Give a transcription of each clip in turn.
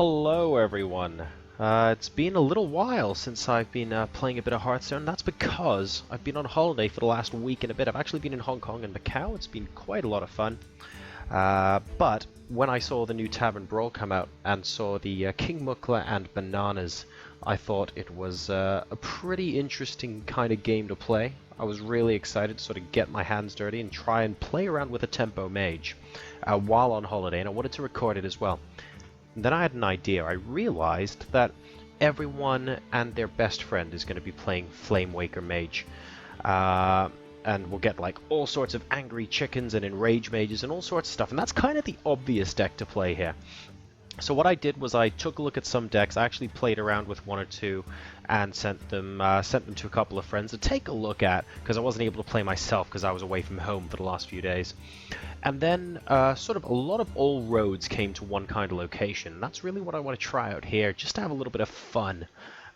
Hello everyone. It's been a little while since I've been playing a bit of Hearthstone. That's because I've been on holiday for the last week and a bit. I've actually been in Hong Kong and Macau. It's been quite a lot of fun. But when I saw the new Tavern Brawl come out and saw the King Mukla and Bananas, I thought it was a pretty interesting kind of game to play. I was really excited to sort of get my hands dirty and try and play around with a tempo mage while on holiday, and I wanted to record it as well. And then I had an idea. I realized that everyone and their best friend is going to be playing Flamewaker Mage. And we'll get like all sorts of angry chickens and enrage mages and all sorts of stuff. And that's kind of the obvious deck to play here. So what I did was I took a look at some decks. I actually played around with one or two and sent them to a couple of friends to take a look at, because I wasn't able to play myself because I was away from home for the last few days. And then sort of a lot of all roads came to one kind of location. And that's really what I want to try out here, just to have a little bit of fun.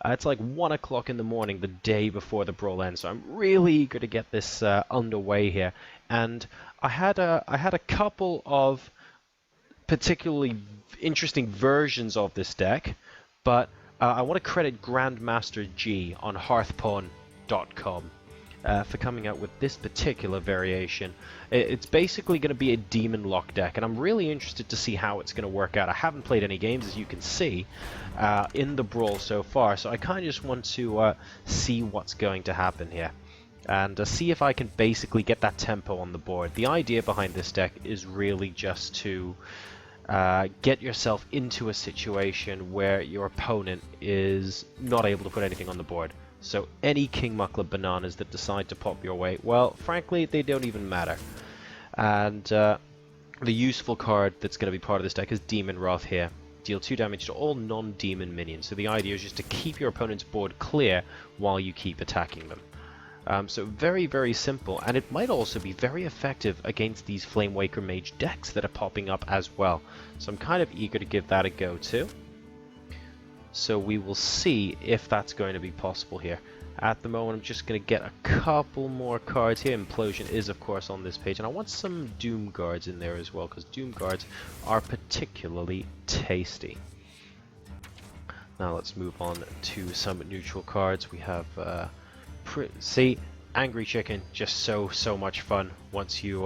It's like 1 o'clock in the morning the day before the brawl ends, so I'm really eager to get this underway here. And I had a couple of particularly interesting versions of this deck, but I want to credit GrandmasterG on Hearthstone.com for coming out with this particular variation. It's basically going to be a demon lock deck, and I'm really interested to see how it's going to work out. I haven't played any games, as you can see, in the brawl so far, so I kind of just want to see what's going to happen here. And see if I can basically get that tempo on the board. The idea behind this deck is really just to get yourself into a situation where your opponent is not able to put anything on the board. So any King Mukla bananas that decide to pop your way, well, frankly, they don't even matter. And the useful card that's going to be part of this deck is Demon Wrath here. Deal 2 damage to all non-demon minions. So the idea is just to keep your opponent's board clear while you keep attacking them. So very, very simple, and it might also be very effective against these Flamewaker Mage decks that are popping up as well. So I'm kind of eager to give that a go too. So we will see if that's going to be possible here. At the moment, I'm just going to get a couple more cards here. Implosion is, of course, on this page, and I want some Doom Guards in there as well, because Doom Guards are particularly tasty. Now let's move on to some neutral cards. We have... see, Angry Chicken, just so much fun once you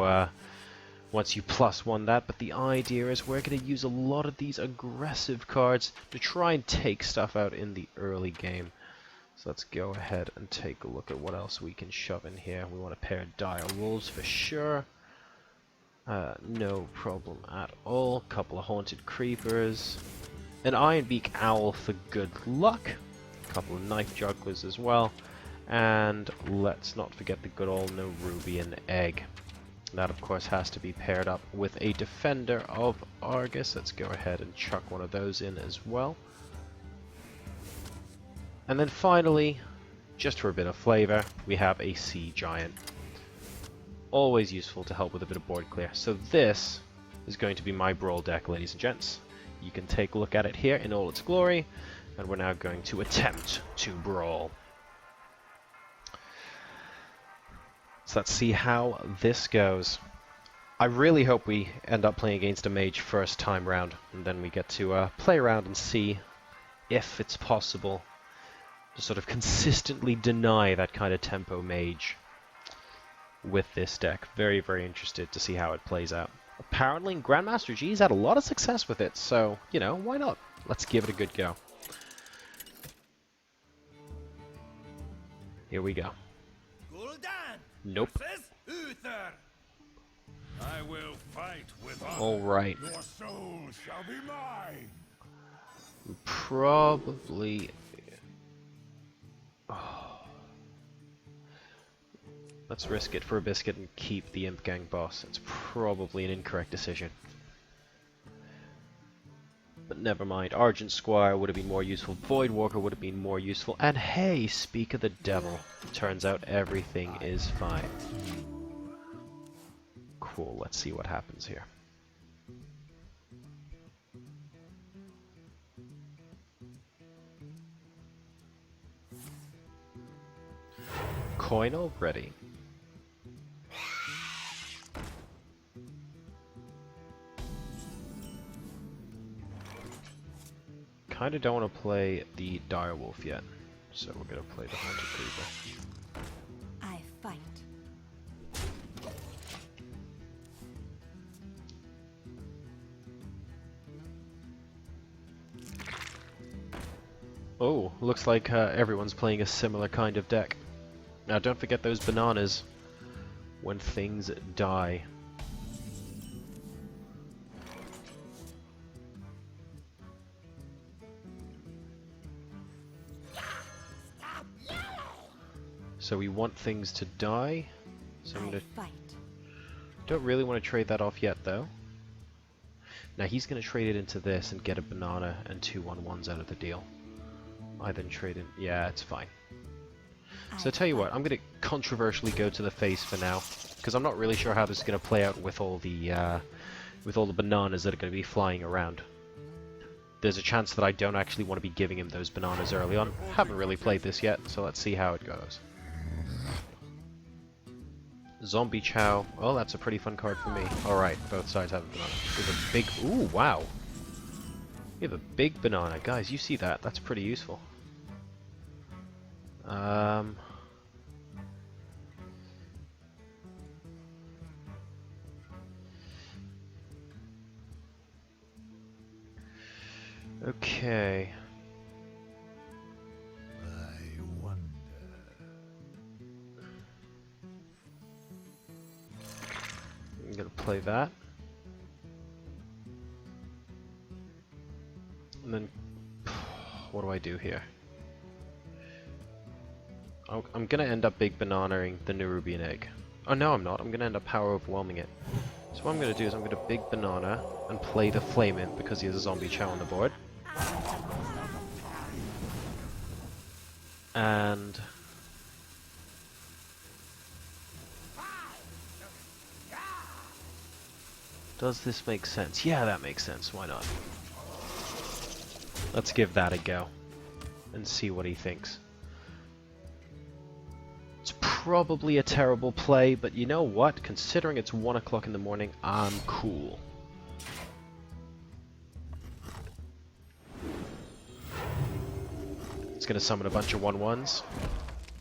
+1 that. But the idea is we're going to use a lot of these aggressive cards to try and take stuff out in the early game. So let's go ahead and take a look at what else we can shove in here. We want a pair of Dire Wolves for sure. No problem at all. Couple of Haunted Creepers. An Ironbeak Owl for good luck. A couple of Knife Jugglers as well. And let's not forget the good old Nerubian Egg. That, of course, has to be paired up with a Defender of Argus. Let's go ahead and chuck one of those in as well. And then finally, just for a bit of flavor, we have a Sea Giant. Always useful to help with a bit of board clear. So this is going to be my brawl deck, ladies and gents. You can take a look at it here in all its glory. And we're now going to attempt to brawl. So let's see how this goes. I really hope we end up playing against a mage first time round, and then we get to play around and see if it's possible to sort of consistently deny that kind of tempo mage with this deck. Very, very interested to see how it plays out. Apparently GrandmasterG's had a lot of success with it, so, you know, why not? Let's give it a good go. Here we go. Nope. I will fight with honor. All right. Your soul shall be mine. Probably. Oh. Let's risk it for a biscuit and keep the Imp Gang boss. It's probably an incorrect decision. But never mind. Argent Squire would have been more useful. Voidwalker would have been more useful. And hey, speak of the devil. Turns out everything is fine. Cool, let's see what happens here. Coin already. kind of don't want to play the Direwolf yet, so we're going to play the Haunted Creeper. I fight. Oh, looks like everyone's playing a similar kind of deck. Now don't forget those bananas when things die. So we want things to die. So I'm gonna Fight. don't really want to trade that off yet though. Now he's gonna trade it into this and get a banana and 2 1/1s out of the deal. I then trade it. Yeah, it's fine. So I tell you what, I'm gonna controversially go to the face for now, because I'm not really sure how this is gonna play out with all the bananas that are gonna be flying around. There's a chance that I don't actually want to be giving him those bananas early on. Haven't really played this yet, so let's see how it goes. Zombie Chow. Oh, that's a pretty fun card for me. Alright, both sides have a banana. With a big... Ooh, wow! We have a big banana. Guys, you see that? That's pretty useful. Okay. I wonder. I'm gonna play that. And then, what do I do here? I'm gonna end up big bananaing the Nerubian egg. Oh no, I'm not. I'm gonna end up power overwhelming it. So what I'm gonna do is I'm gonna big banana and play the flame in because he has a zombie chow on the board. And does this make sense? Yeah, that makes sense. Why not? Let's give that a go and see what he thinks. It's probably a terrible play, but you know what? Considering it's 1 o'clock in the morning, I'm cool. It's going to summon a bunch of 1/1s.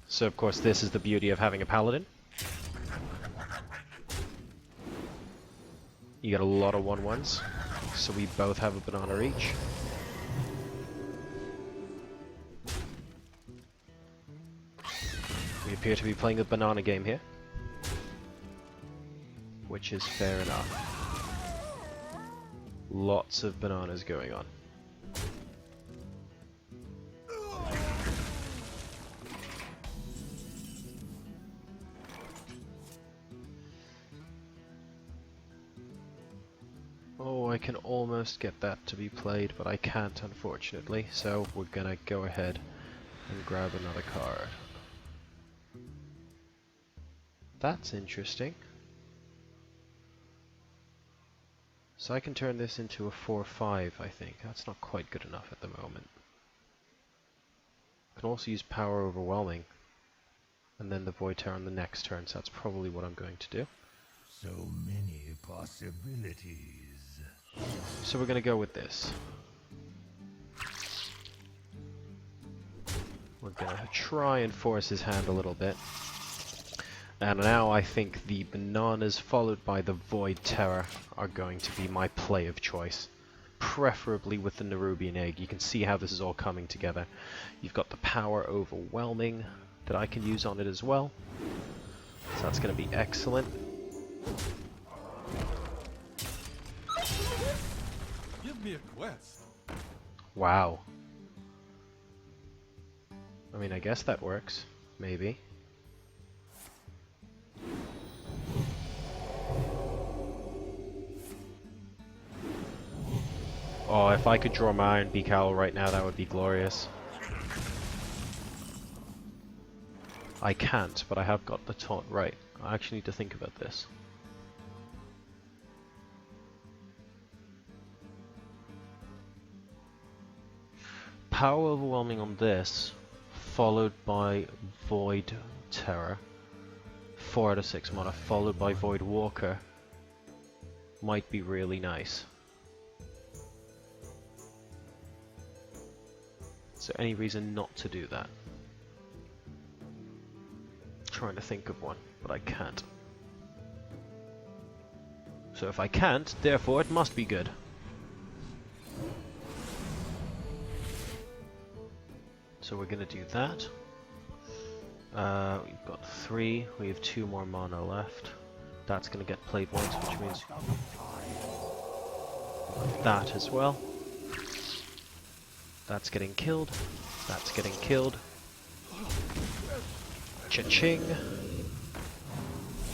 So of course this is the beauty of having a paladin. You get a lot of 1/1s, so we both have a banana each. We appear to be playing a banana game here, which is fair enough. Lots of bananas going on. Oh, I can almost get that to be played, but I can't, unfortunately, so we're gonna go ahead and grab another card. That's interesting. So I can turn this into a 4/5, I think. That's not quite good enough at the moment. I can also use Power Overwhelming, and then the Void Terror on the next turn, so that's probably what I'm going to do. So many possibilities. So we're going to go with this. We're going to try and force his hand a little bit. And now I think the bananas followed by the Void Terror are going to be my play of choice. Preferably with the Nerubian egg. You can see how this is all coming together. You've got the Power Overwhelming that I can use on it as well. So that's going to be excellent. Give me a quest. Wow. I mean, I guess that works. Maybe. Oh, if I could draw my Iron Beak Owl right now, that would be glorious. I can't, but I have got the taunt right. I actually need to think about this. Power Overwhelming on this, followed by Void Terror. 4 out of 6 mana, followed by Void Walker. Might be really nice. Is there any reason not to do that? Trying to think of one, but I can't. So if I can't, therefore it must be good. So we're gonna do that. We've got 3, we have 2 more mana left. That's gonna get played once, which means that as well. That's getting killed. That's getting killed. Cha-ching!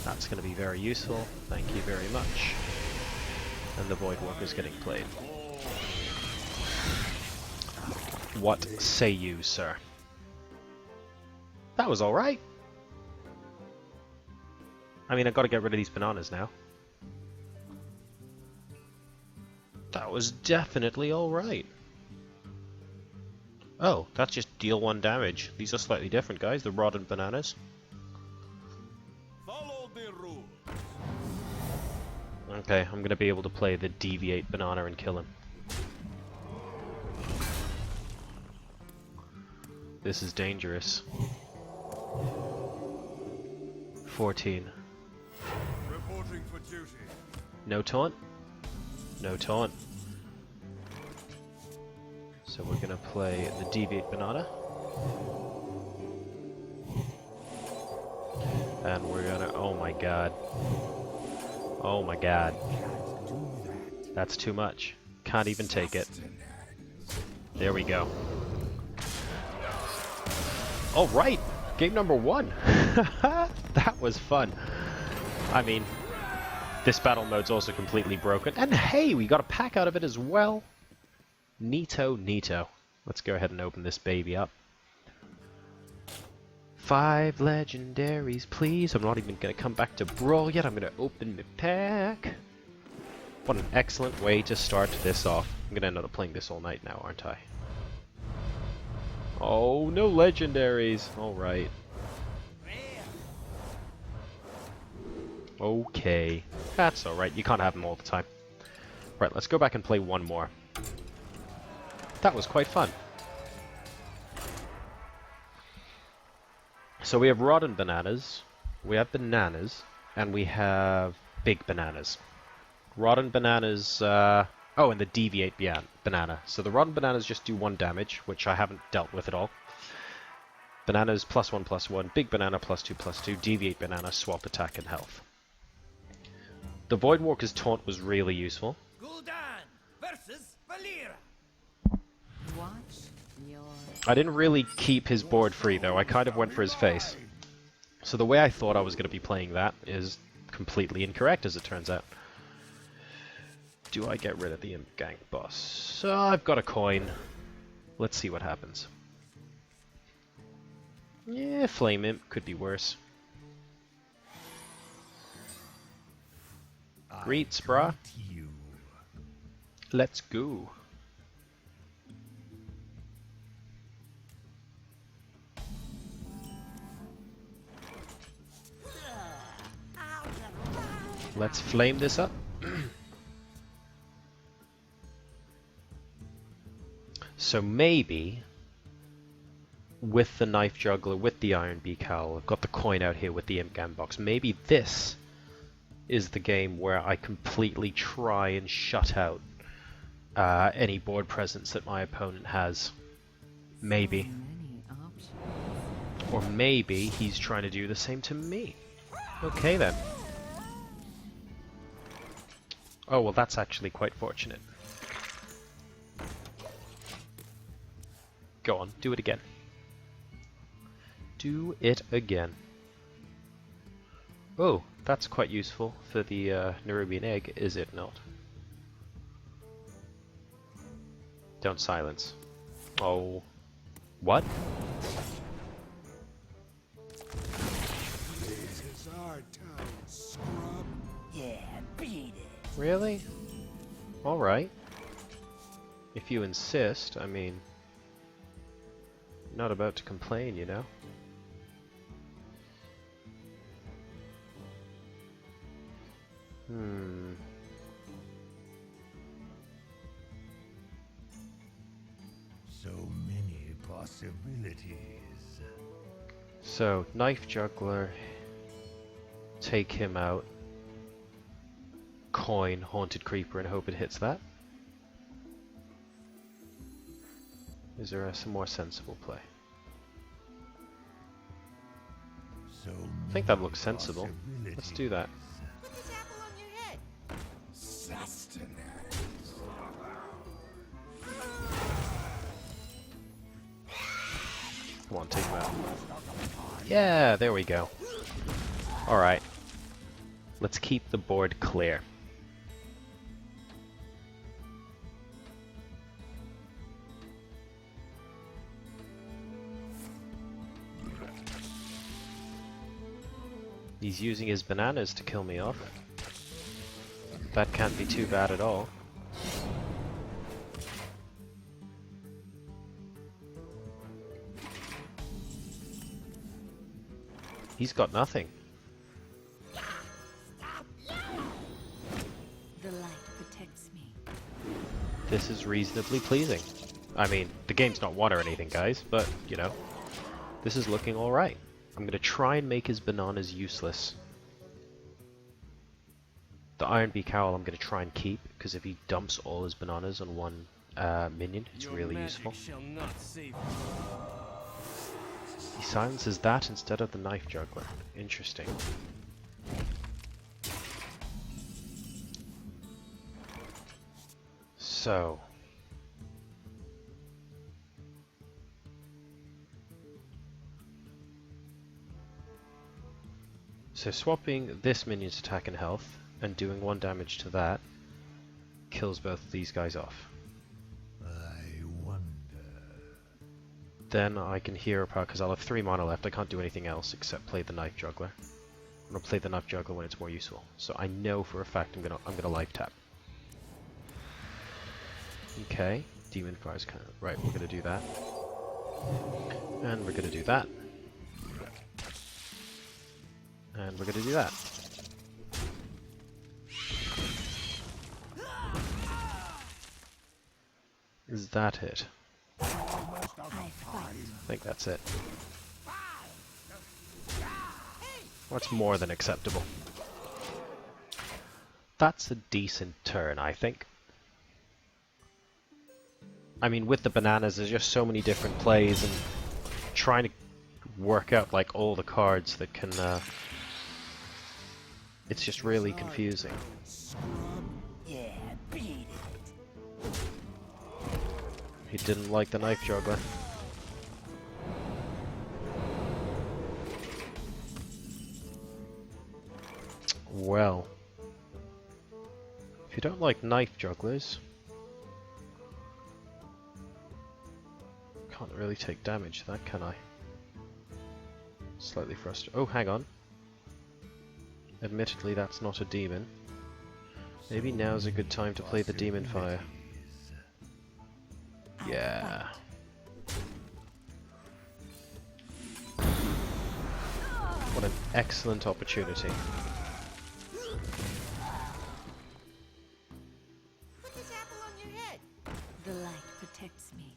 That's going to be very useful. Thank you very much. And the Void Walker's getting played. What say you, sir? That was alright. I mean, I've got to get rid of these bananas now. That was definitely alright. Oh, that's just deal 1 damage. These are slightly different, guys. The rotten bananas. Follow the rules. Okay, I'm gonna be able to play the Deviate banana and kill him. This is dangerous. 14. Reporting for duty. No taunt. No taunt. So we're gonna play the Deviate banana. And we're gonna... oh my god. Oh my god. That's too much. Can't even take it. There we go. Alright! Game number 1! That was fun. I mean, this battle mode's also completely broken. And hey, we got a pack out of it as well! Neato, neato. Let's go ahead and open this baby up. 5 legendaries, please. I'm not even going to come back to Brawl yet. I'm going to open my pack. What an excellent way to start this off. I'm going to end up playing this all night now, aren't I? Oh, no legendaries. Alright. Okay. That's alright. You can't have them all the time. Right, let's go back and play one more. That was quite fun. So we have rotten bananas, we have bananas, and we have big bananas. Rotten bananas, oh, and the Deviate banana. So the rotten bananas just do 1 damage, which I haven't dealt with at all. Bananas +1/+1, big banana +2/+2, Deviate banana, swap attack and health. The Voidwalker's taunt was really useful. Gul'dan versus Valyria. Watch your... I didn't really keep his board free though, I kind of went for his face. So the way I thought I was going to be playing that is completely incorrect as it turns out. Do I get rid of the Imp Gang boss? So I've got a coin. Let's see what happens. Yeah, Flame Imp could be worse. Greets, brah. Let's go. Let's flame this up. So maybe with the Knife Juggler, with the Iron Beak Howl, I've got the coin out here with the Imp Gang box. Maybe this is the game where I completely try and shut out any board presence that my opponent has. Maybe. Many options. Or maybe he's trying to do the same to me. Okay then. Oh, well that's actually quite fortunate. Go on, do it again. Do it again. Oh, that's quite useful for the Nerubian egg, is it not? Don't silence. Oh. What? This is our town, scrub. Yeah, beat it. Really? Alright. If you insist, I mean... not about to complain, you know? So many Possibilities. So, Knife Juggler, take him out, coin Haunted Creeper and hope it hits that. Is there some more sensible play? So I think that looks sensible. Let's do that. Put this apple on your head. Sustenance. Come on, take him out. Yeah, there we go. Alright. Let's keep the board clear. He's using his bananas to kill me off. That can't be too bad at all. He's got nothing. The light protects me. This is reasonably pleasing. I mean, the game's not won or anything, guys, but, you know, this is looking alright. I'm gonna try and make his bananas useless. The Iron Beak Owl I'm gonna try and keep, because if he dumps all his bananas on one minion, it's really useful. He silences that instead of the Knife Juggler. Interesting. So... So swapping this minion's attack and health, and doing 1 damage to that, kills both of these guys off. I wonder. Then I can hero power, because I'll have 3 mana left. I can't do anything else except play the Knife Juggler. I'm gonna play the Knife Juggler when it's more useful. So I know for a fact I'm gonna life tap. Okay, Demon Fire's kind of right. We're gonna do that, and we're gonna do that, and we're gonna do that. Is that it? I fight. I think that's it. What's more than acceptable? That's a decent turn, I think. I mean, with the bananas, there's just so many different plays, and trying to work out like all the cards that can. It's just really confusing. Yeah, beat it. He didn't like the Knife Juggler. Well, if you don't like Knife Jugglers, can't really take damage to that, can I? Slightly frustrated. Oh, hang on. Admittedly, that's not a demon. Maybe now's a good time to play the Demon Fire. Yeah. What an excellent opportunity. Put this apple on your head. The light protects me.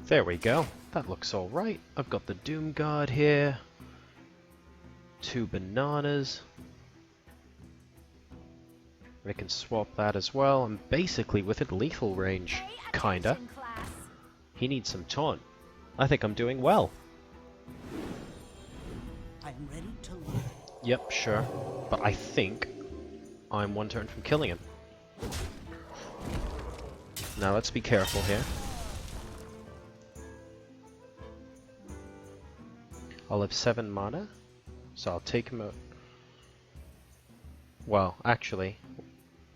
There we go. That looks alright. I've got the Doom Guard here. 2 bananas. I can swap that as well. I'm basically within lethal range. Kinda. He needs some taunt. I think I'm doing well. I'm ready to learn. Yep, sure. But I think I'm 1 turn from killing him. Now let's be careful here. I'll have 7 mana, so I'll take him out. Well, actually,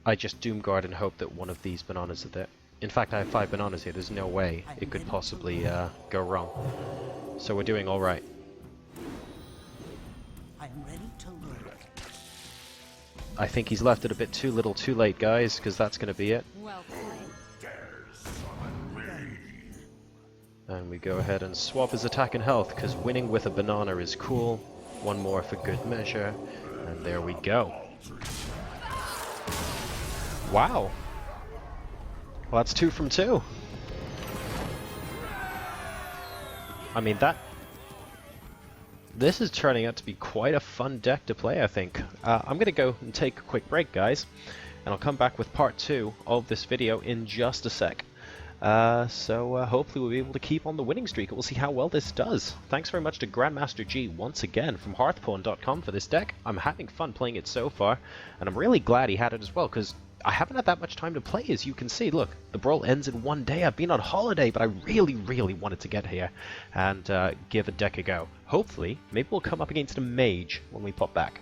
I just Doom Guard and hope that one of these bananas are there. In fact, I have 5 bananas here. There's no way it could possibly go wrong. So we're doing all right. I'm ready to learn. I think he's left it a bit too little too late, guys, because that's going to be it. Well played. And we go ahead and swap his attack and health, because winning with a banana is cool. 1 more for good measure. And there we go. Wow. Well, that's 2 from 2. I mean, this is turning out to be quite a fun deck to play, I think. I'm going to go and take a quick break, guys, and I'll come back with part 2 of this video in just a sec. So hopefully we'll be able to keep on the winning streak, and we'll see how well this does. Thanks very much to GrandmasterG once again from Hearthstone.com for this deck. I'm having fun playing it so far, and I'm really glad he had it as well, because I haven't had that much time to play, as you can see. Look, the brawl ends in one day. I've been on holiday, but I really, really wanted to get here and give a deck a go. Hopefully, maybe we'll come up against a mage when we pop back.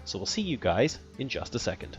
So we'll see you guys in just a second.